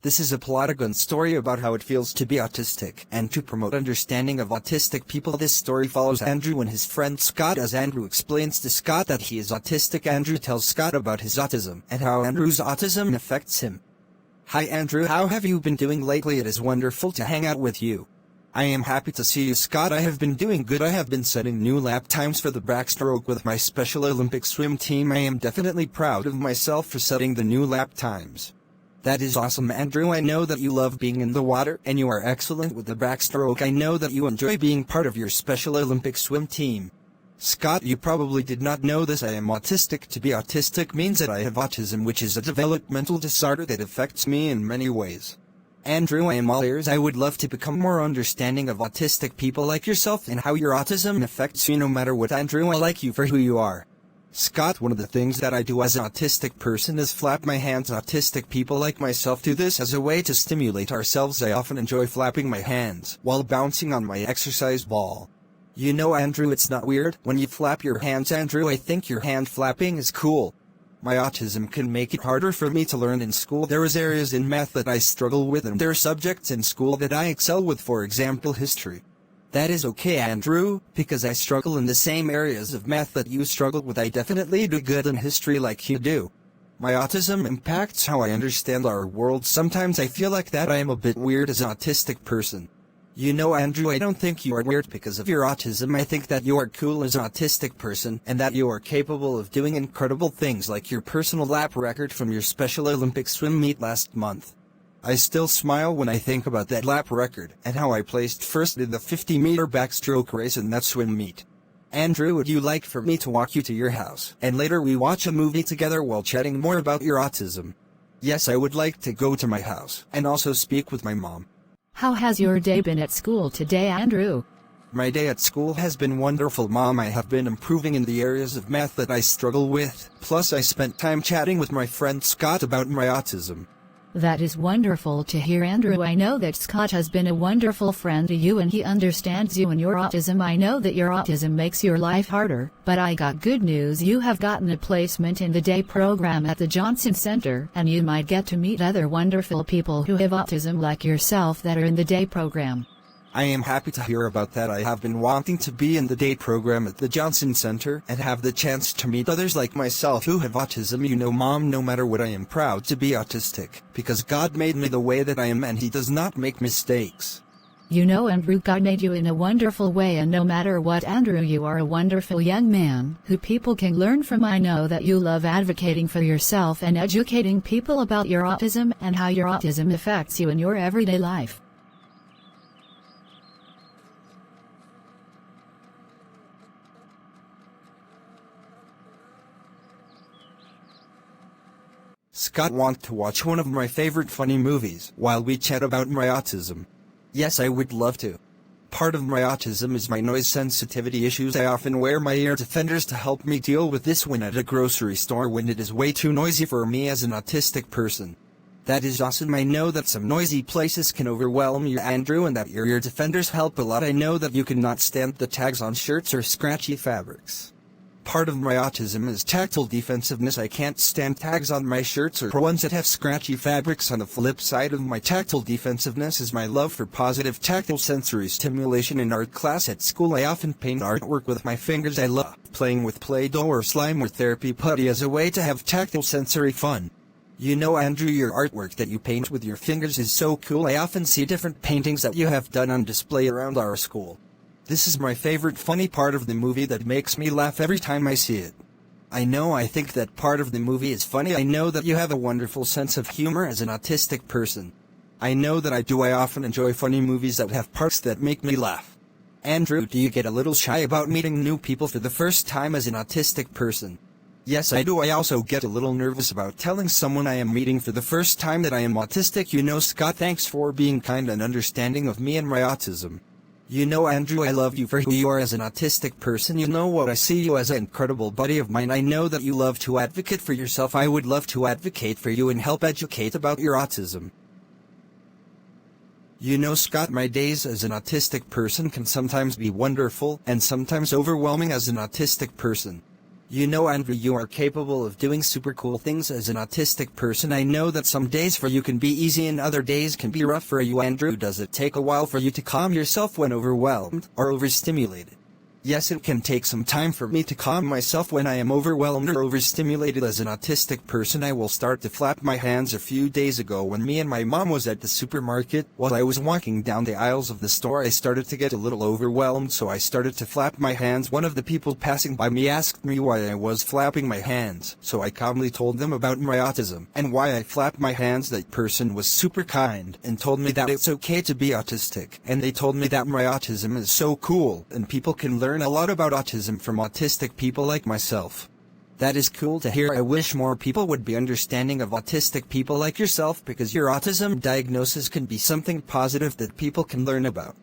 This is a plotagon story about how it feels to be autistic, and to promote understanding of autistic people. This story follows Andrew and his friend Scott. As Andrew explains to Scott that he is autistic, Andrew tells Scott about his autism, and how Andrew's autism affects him. Hi Andrew, how have you been doing lately? It is wonderful to hang out with you. I am happy to see you, Scott. I have been doing good. I have been setting new lap times for the backstroke with my Special Olympic swim team. I am definitely proud of myself for setting the new lap times. That is awesome, Andrew. I know that you love being in the water, and you are excellent with the backstroke. I know that you enjoy being part of your Special Olympic swim team. Scott, you probably did not know this. I am autistic. To be autistic means that I have autism, which is a developmental disorder that affects me in many ways. Andrew, I am all ears. I would love to become more understanding of autistic people like yourself and how your autism affects you. No matter what, Andrew, I like you for who you are. Scott, one of the things that I do as an autistic person is flap my hands. Autistic people like myself do this as a way to stimulate ourselves. I often enjoy flapping my hands while bouncing on my exercise ball. You know, Andrew, it's not weird when you flap your hands. Andrew, I think your hand flapping is cool. My autism can make it harder for me to learn in school. There is areas in math that I struggle with, and there are subjects in school that I excel with, for example history. That is okay, Andrew, because I struggle in the same areas of math that you struggle with. I definitely do good in history like you do. My autism impacts how I understand our world. Sometimes I feel like that I am a bit weird as an autistic person. You know, Andrew, I don't think you are weird because of your autism. I think that you are cool as an autistic person, and that you are capable of doing incredible things like your personal lap record from your Special Olympic swim meet last month. I still smile when I think about that lap record, and how I placed first in the 50-meter backstroke race in that swim meet. Andrew, would you like for me to walk you to your house, and later we watch a movie together while chatting more about your autism? Yes, I would like to go to my house, and also speak with my mom. How has your day been at school today, Andrew? My day at school has been wonderful, Mom. I have been improving in the areas of math that I struggle with, plus I spent time chatting with my friend Scott about my autism. That is wonderful to hear, Andrew. I know that Scott has been a wonderful friend to you and he understands you and your autism. I know that your autism makes your life harder, but I got good news. You have gotten a placement in the day program at the Johnson Center, and you might get to meet other wonderful people who have autism like yourself that are in the day program. I am happy to hear about that. I have been wanting to be in the day program at the Johnson Center and have the chance to meet others like myself who have autism. You know, Mom, no matter what, I am proud to be autistic, because God made me the way that I am and He does not make mistakes. You know, Andrew, God made you in a wonderful way, and no matter what, Andrew, you are a wonderful young man who people can learn from. I know that you love advocating for yourself and educating people about your autism and how your autism affects you in your everyday life. Scott wants to watch one of my favorite funny movies while we chat about my autism. Yes, I would love to. Part of my autism is my noise sensitivity issues. I often wear my ear defenders to help me deal with this when at a grocery store when it is way too noisy for me as an autistic person. That is awesome. I know that some noisy places can overwhelm you, Andrew, and that your ear defenders help a lot. I know that you cannot stand the tags on shirts or scratchy fabrics. Part of my autism is tactile defensiveness. I can't stand tags on my shirts or ones that have scratchy fabrics. On the flip side of my tactile defensiveness is my love for positive tactile sensory stimulation. In art class at school, I often paint artwork with my fingers. I love playing with Play-Doh or slime or therapy putty as a way to have tactile sensory fun. You know, Andrew, your artwork that you paint with your fingers is so cool. I often see different paintings that you have done on display around our school. This is my favorite funny part of the movie that makes me laugh every time I see it. I think that part of the movie is funny. I know that you have a wonderful sense of humor as an autistic person. I know that I do. I often enjoy funny movies that have parts that make me laugh. Andrew, do you get a little shy about meeting new people for the first time as an autistic person? Yes, I do. I also get a little nervous about telling someone I am meeting for the first time that I am autistic. You know, Scott, thanks for being kind and understanding of me and my autism. You know, Andrew, I love you for who you are as an autistic person. You know what, I see you as an incredible buddy of mine. I know that you love to advocate for yourself. I would love to advocate for you and help educate about your autism. You know, Scott, my days as an autistic person can sometimes be wonderful and sometimes overwhelming as an autistic person. You know, Andrew, you are capable of doing super cool things as an autistic person. I know that some days for you can be easy and other days can be rough for you, Andrew. Does it take a while for you to calm yourself when overwhelmed or overstimulated? Yes, it can take some time for me to calm myself when I am overwhelmed or overstimulated. As an autistic person, I will start to flap my hands. A few days ago, when me and my mom was at the supermarket, while I was walking down the aisles of the store, I started to get a little overwhelmed, so I started to flap my hands. One of the people passing by me asked me why I was flapping my hands, so I calmly told them about my autism and why I flapped my hands. That person was super kind and told me that it's okay to be autistic, and they told me that my autism is so cool and people can learn a lot about autism from autistic people like myself. That is cool to hear. I wish more people would be understanding of autistic people like yourself, because your autism diagnosis can be something positive that people can learn about.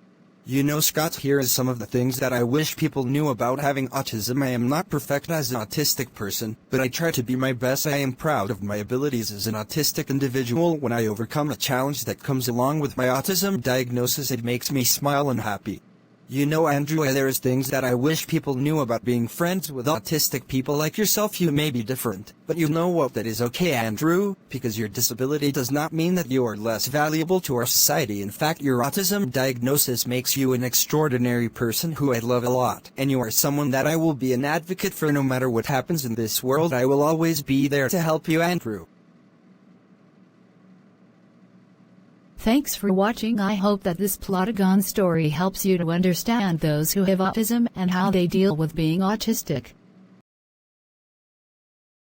You know, Scott, here is some of the things that I wish people knew about having autism. I am not perfect as an autistic person, but I try to be my best. I am proud of my abilities as an autistic individual. When I overcome a challenge that comes along with my autism diagnosis, it makes me smile and happy. You know, Andrew, there's things that I wish people knew about being friends with autistic people like yourself. You may be different, but you know what? That is okay, Andrew, because your disability does not mean that you are less valuable to our society. In fact, your autism diagnosis makes you an extraordinary person who I love a lot, and you are someone that I will be an advocate for. No matter what happens in this world, I will always be there to help you, Andrew. Thanks for watching. I hope that this plotagon story helps you to understand those who have autism and how they deal with being autistic.